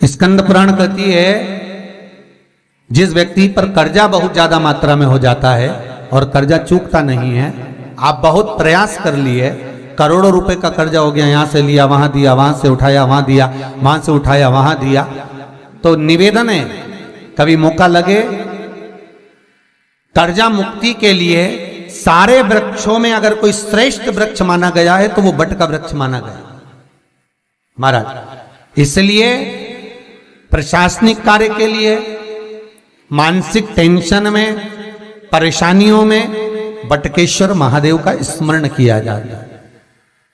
स्कंद पुराण कहती है, जिस व्यक्ति पर कर्जा बहुत ज्यादा मात्रा में हो जाता है और कर्जा चूकता नहीं है, आप बहुत प्रयास कर लिए, करोड़ों रुपए का कर्जा हो गया, यहां से लिया वहां दिया, वहां से उठाया वहां दिया, वहां से उठाया वहां दिया, तो निवेदन है कभी मौका लगे कर्जा मुक्ति के लिए सारे वृक्षों में अगर कोई श्रेष्ठ वृक्ष माना गया है तो वो बट का वृक्ष माना गया महाराज। इसलिए प्रशासनिक कार्य के लिए, मानसिक टेंशन में, परेशानियों में बटकेश्वर महादेव का स्मरण किया जाता है।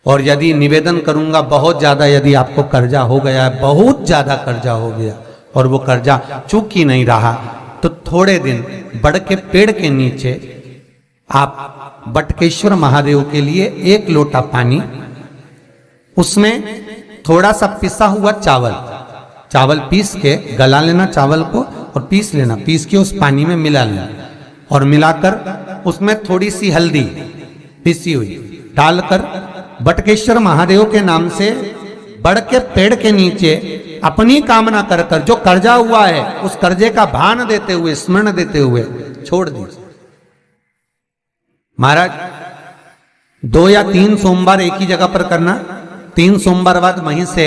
और यदि निवेदन करूंगा बहुत ज्यादा, यदि आपको कर्जा हो गया है, बहुत ज्यादा कर्जा हो गया और वो कर्जा चूक ही नहीं रहा, तो थोड़े दिन बड़ के पेड़ के नीचे आप बटकेश्वर महादेव के लिए एक लोटा पानी, उसमें थोड़ा सा पिसा हुआ चावल पीस के गला लेना चावल को और पीस लेना, पीस के उस पानी में मिला लेना और मिलाकर उसमें थोड़ी सी हल्दी पिसी हुई डालकर बटकेश्वर महादेव के नाम से बड़ के पेड़ के नीचे अपनी कामना कर कर जो कर्जा हुआ है उस कर्जे का भान देते हुए, स्मरण देते हुए छोड़ दीजिए महाराज। 2 या 3 सोमवार एक ही जगह पर करना, 3 सोमवार बाद वहीं से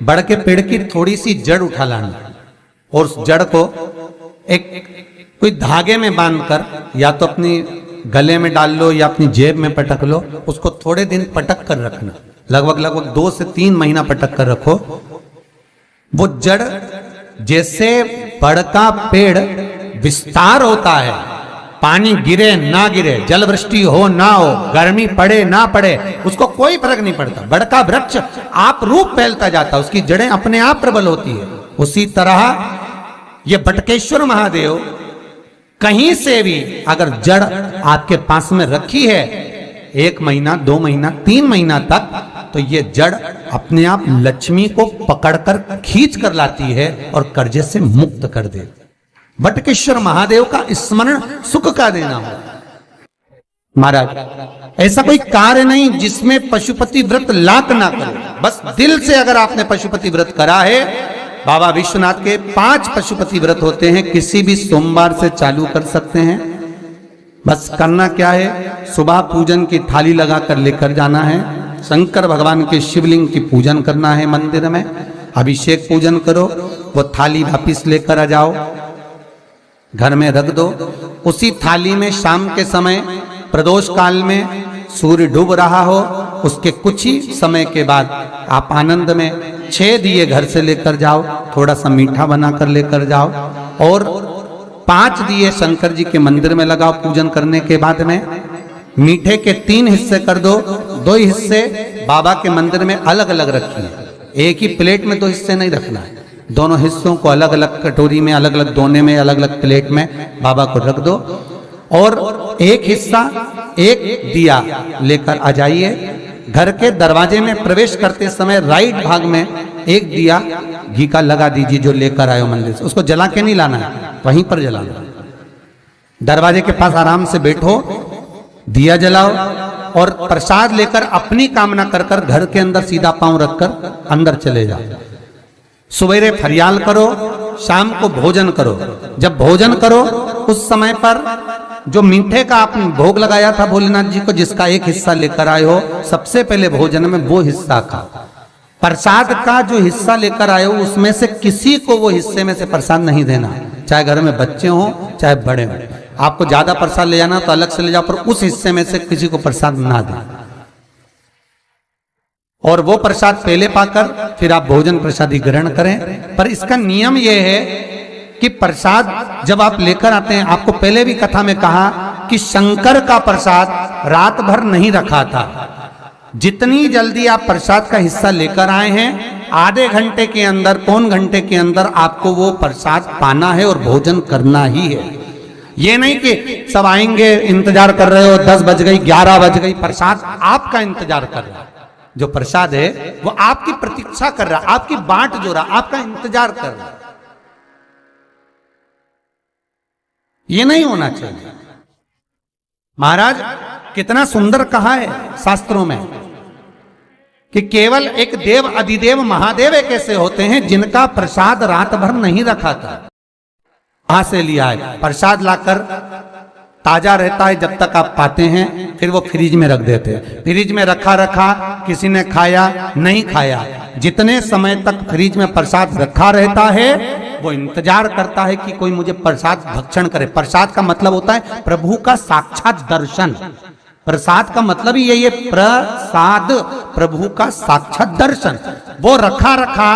बड़ के पेड़ की थोड़ी सी जड़ उठा लाना और उस जड़ को एक कोई धागे में बांधकर या तो अपनी गले में डाल लो या अपनी जेब में पटक लो, उसको थोड़े दिन पटक कर रखना, लगभग 2 से 3 महीना पटक कर रखो। वो जड़ जैसे बड़ का पेड़ विस्तार होता है, पानी गिरे ना गिरे, जल वृष्टि हो ना हो, गर्मी पड़े ना पड़े, उसको कोई फर्क नहीं पड़ता, बड़ का वृक्ष आप रूप फैलता जाता, उसकी जड़ें अपने आप प्रबल होती है। उसी तरह ये बटकेश्वर महादेव कहीं से भी अगर जड़ आपके पास में रखी है 1 महीना 2 महीना 3 महीना तक, तो ये जड़ अपने आप लक्ष्मी को पकड़कर खींच कर लाती है और कर्जे से मुक्त कर देती। बटकेश्वर महादेव का स्मरण सुख का देना हो महाराज। ऐसा कोई कार्य नहीं जिसमें पशुपति व्रत लाख ना करे, बस दिल से अगर आपने पशुपति व्रत करा है, बाबा विश्वनाथ के 5 पशुपति व्रत होते हैं, किसी भी सोमवार से चालू कर सकते हैं। बस करना क्या है, सुबह पूजन की थाली लगाकर लेकर जाना है, शंकर भगवान के शिवलिंग की पूजन करना है, मंदिर में अभिषेक पूजन करो, वो थाली वापिस लेकर आ जाओ, घर में रख दो। उसी थाली में शाम के समय प्रदोष काल में सूर्य डूब रहा हो, उसके कुछ ही समय के बाद आप आनंद में 6 दिए घर से लेकर जाओ, थोड़ा सा मीठा बनाकर लेकर जाओ और 5 दिए शंकर जी के मंदिर में लगाओ। पूजन करने के बाद में मीठे के 3 हिस्से कर दो, 2 हिस्से बाबा के मंदिर में अलग अलग रखिए, एक ही प्लेट में 2 हिस्से नहीं रखना है, दोनों हिस्सों को अलग अलग कटोरी में, अलग अलग दोने में, अलग अलग प्लेट में बाबा को रख दो और एक हिस्सा, एक दिया लेकर आ जाइए। घर के दरवाजे में प्रवेश करते समय राइट भाग में एक दिया घी का लगा दीजिए जो लेकर आए हो मंदिर से, उसको जला के नहीं लाना है, वहीं पर जलाना। दरवाजे के पास आराम से बैठो, दिया जलाओ और प्रसाद लेकर अपनी कामना कर कर घर के अंदर सीधा पांव रखकर अंदर चले जाओ। सवेरे फरियाल करो, शाम को भोजन करो। जब भोजन करो उस समय पर जो मीठे का आपने भोग लगाया था भोलेनाथ जी को, जिसका एक हिस्सा लेकर आए हो, सबसे पहले भोजन में वो हिस्सा खाओ। प्रसाद का जो हिस्सा लेकर आए हो उसमें से किसी को वो हिस्से में से प्रसाद नहीं देना, चाहे घर में बच्चे हों चाहे बड़े हों। आपको ज्यादा प्रसाद ले जाना तो अलग से ले जाओ, पर उस हिस्से में से किसी को प्रसाद ना दें। और वो प्रसाद पहले पाकर फिर आप भोजन प्रसादी ग्रहण करें। पर इसका नियम यह है कि प्रसाद जब आप लेकर आते हैं, आपको पहले भी कथा में कहा कि शंकर का प्रसाद रात भर नहीं रखा था। जितनी जल्दी आप प्रसाद का हिस्सा लेकर आए हैं, आधे घंटे के अंदर, पौन घंटे के अंदर आपको वो प्रसाद पाना है और भोजन करना ही है। ये नहीं कि सब आएंगे, इंतजार कर रहे हो, 10 बज गई, 11 बज गई, प्रसाद आपका इंतजार कर रहा है। जो प्रसाद है वो आपकी प्रतीक्षा कर रहा, आपकी बाट जो रहा, आपका इंतजार कर रहा। ये नहीं होना चाहिए। महाराज कितना सुंदर कहा है शास्त्रों में, कि केवल एक देव अधिदेव महादेव एक ऐसे होते हैं जिनका प्रसाद रात भर नहीं रखा था, वहां से लिया है प्रसाद लाकर, ताजा रहता है जब तक आप पाते हैं, फिर वो फ्रिज में रख देते हैं। फ्रिज में रखा रखा किसी ने खाया नहीं खाया, जितने समय तक फ्रिज में प्रसाद रखा रहता है वो इंतजार करता है कि कोई मुझे प्रसाद भक्षण करे। प्रसाद का मतलब होता है प्रभु का साक्षात दर्शन। प्रसाद का मतलब ही यही है, प्रसाद प्रभु का साक्षात दर्शन। वो रखा रखा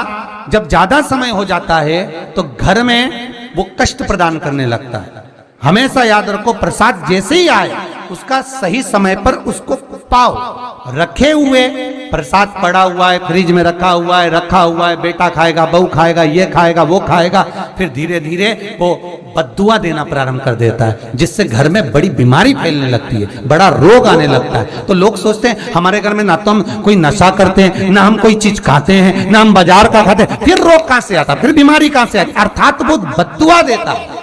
जब ज्यादा समय हो जाता है तो घर में वो कष्ट प्रदान करने लगता है। हमेशा याद रखो, प्रसाद जैसे ही आए उसका सही समय पर उसको पाओ। रखे हुए प्रसाद पड़ा हुआ है, फ्रिज में रखा हुआ है, बेटा खाएगा, बहू खाएगा, ये खाएगा, वो खाएगा, फिर धीरे धीरे वो बद्दुआ देना प्रारंभ कर देता है, जिससे घर में बड़ी बीमारी फैलने लगती है, बड़ा रोग आने लगता है। तो लोग सोचते हैं हमारे घर में ना तो हम कोई नशा करते हैं, ना हम कोई चीज खाते हैं, ना हम बाजार का खाते हैं, फिर रोग कहां से आता, फिर बीमारी कहां से आती? अर्थात वो बद्दुआ देता है।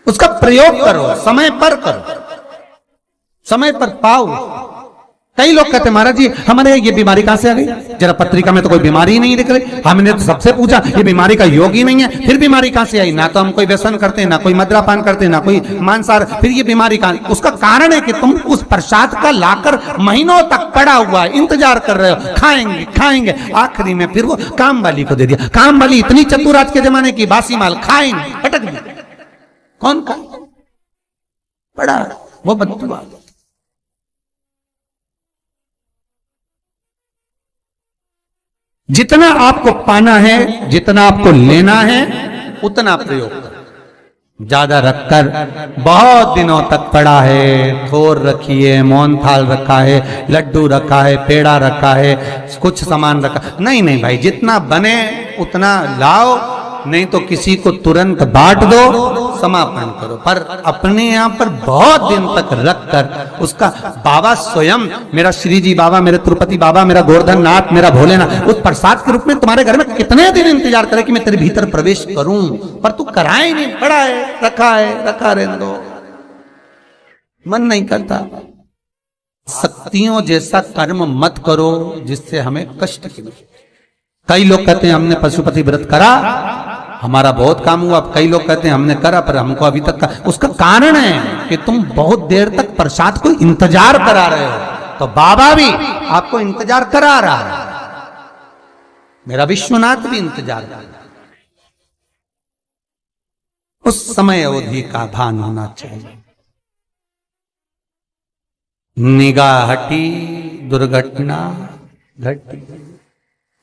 उसका प्रयोग करो, समय पर करो, समय पर पाओ। कई लोग कहते हैं महाराज जी हमारे ये बीमारी कहां से आ गई, जरा पत्रिका में तो कोई बीमारी ही नहीं दिख रही, हमने तो सबसे पूछा ये बीमारी का योग ही नहीं है, फिर बीमारी कहां से आई? ना तो हम कोई व्यसन करते हैं, ना कोई मद्रापान करते हैं, ना कोई मांसाहार, फिर ये बीमारी कहां? उसका कारण है कि तुम उस प्रसाद का लाकर महीनों तक पड़ा हुआ है, इंतजार कर रहे हो, खाएंगे खाएंगे, आखिरी में फिर वो काम वाली को दे दिया। काम वाली इतनी चतुर आज के जमाने की, बासी माल खाएंगे, अटक गई। कौन का पड़ा वो बद्दुआ। जितना आपको पाना है, जितना आपको लेना है, उतना प्रयोग करो। ज्यादा रखकर बहुत दिनों तक पड़ा है, खोर रखी है, मोहन थाल रखा है, लड्डू रखा है, पेड़ा रखा है, कुछ सामान रखा, नहीं भाई, जितना बने उतना लाओ, नहीं तो किसी को तुरंत बांट दो, समापन करो। पर अपने यहां पर बहुत दिन तक रखकर उसका बाबा स्वयं, मेरा श्री जी बाबा, मेरे तिरुपति बाबा, मेरा गोवर्धन नाथ, मेरा भोलेनाथ, उस प्रसाद के रूप में तुम्हारे घर में कितने दिन इंतजार करे कि मैं तेरे भीतर प्रवेश करूं, पर तू कराए नहीं, पड़ा है, रखा रहने दो, मन नहीं करता। शक्तियों जैसा कर्म मत करो जिससे हमें कष्ट मिले। कई लोग कहते हैं हमने पशुपति व्रत करा, हमारा बहुत काम हुआ। कई लोग कहते हैं हमने करा पर हमको अभी तक उसका कारण है कि तुम बहुत देर तक प्रसाद को इंतजार करा रहे हो, तो बाबा भी आपको इंतजार करा रहा है, मेरा विश्वनाथ भी इंतजार कर रहा है। उस समय अवधि का भान होना चाहिए। निगाह हटी, दुर्घटना घटी,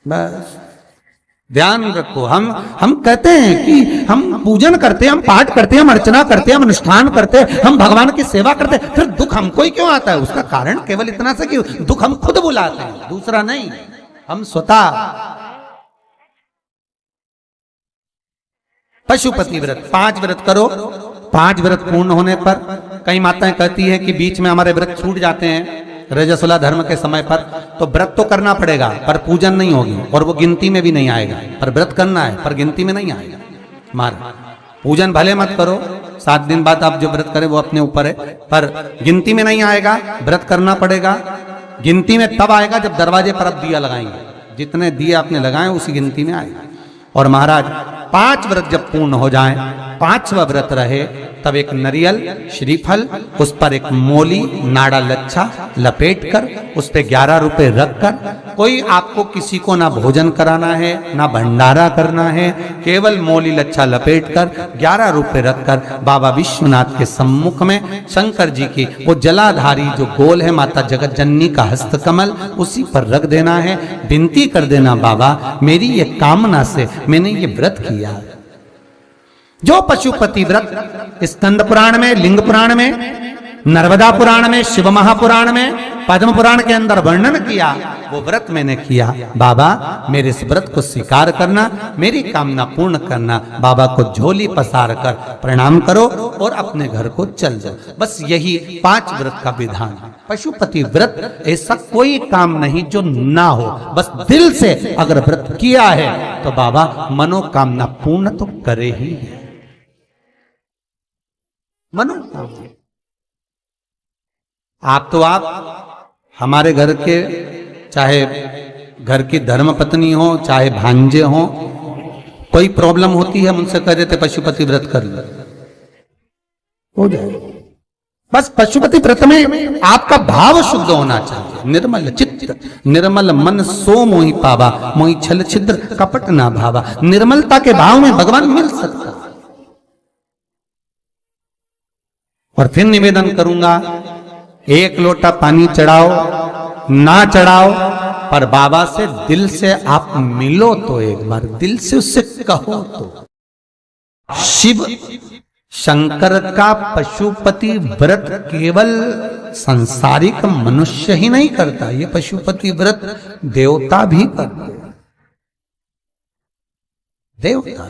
बस ध्यान रखो। हम कहते हैं कि हम पूजन करते हैं, हम पाठ करते हैं, हम अर्चना करते हैं, हम अनुष्ठान करते हैं, हम भगवान की सेवा करते हैं, फिर दुख हमको ही क्यों आता है? उसका कारण केवल इतना सा कि दुख हम खुद बुलाते हैं, दूसरा नहीं, हम स्वतः। पशुपति व्रत 5 व्रत करो। 5 व्रत पूर्ण होने पर कई माताएं कहती है कि बीच में हमारे व्रत छूट जाते हैं रजस्वला धर्म के समय पर, तो व्रत तो करना पड़ेगा पर पूजन नहीं होगी और वो गिनती में भी नहीं आएगा। पर व्रत करना है पर गिनती में नहीं आएगा। मार पूजन भले मत करो, 7 दिन बाद आप जो व्रत करें वो अपने ऊपर है, पर गिनती में नहीं आएगा। व्रत करना पड़ेगा। गिनती में तब आएगा जब दरवाजे पर आप दिया लगाएंगे, जितने दिए आपने लगाए उसी गिनती में आएगा। और महाराज 5 व्रत जब पूर्ण हो जाएं, 5वां व्रत रहे, तब एक नरियल श्रीफल, उस पर एक मोली नाड़ा लच्छा लपेटकर, उस पे 11 रुपए रखकर, कोई आपको किसी को ना भोजन कराना है ना भंडारा करना है, केवल मोली लच्छा लपेटकर 11 रुपए रखकर बाबा विश्वनाथ के सम्मुख में शंकर जी की वो जलाधारी जो गोल है माता जगत जननी का हस्तकमल, उसी पर रख देना है। विनती कर देना, बाबा मेरी ये कामना से मैंने ये व्रत किया। जो पशुपति व्रत स्कंद पुराण में, लिंग पुराण में, नर्मदा पुराण में, शिव महापुराण में, पद्म पुराण के अंदर वर्णन किया, वो व्रत मैंने किया। बाबा मेरे इस व्रत को स्वीकार करना, मेरी कामना पूर्ण करना। बाबा को झोली पसार कर प्रणाम करो और अपने घर को चल जाओ। बस यही 5 व्रत का विधान है। पशुपति व्रत ऐसा कोई काम नहीं जो ना हो, बस दिल से अगर व्रत किया है तो बाबा मनोकामना पूर्ण तो करे ही है। आप हमारे घर के चाहे घर की धर्म पत्नी हो, चाहे भांजे हो, कोई प्रॉब्लम होती है, हम उनसे कह देते पशुपति व्रत कर लो, हो जाए। बस पशुपति व्रत में आपका भाव शुद्ध होना चाहिए। निर्मल चित्त निर्मल मन सो मोहि पावा, मोहि छल छिद्र कपट ना भावा। निर्मलता के भाव में भगवान मिल सकता। और फिर निवेदन करूंगा, एक लोटा पानी चढ़ाओ ना चढ़ाओ, पर बाबा से दिल से आप मिलो तो एक बार, दिल से उससे कहो तो। शिव शंकर का पशुपति व्रत केवल संसारिक मनुष्य ही नहीं करता, ये पशुपति व्रत देवता भी करते, देवता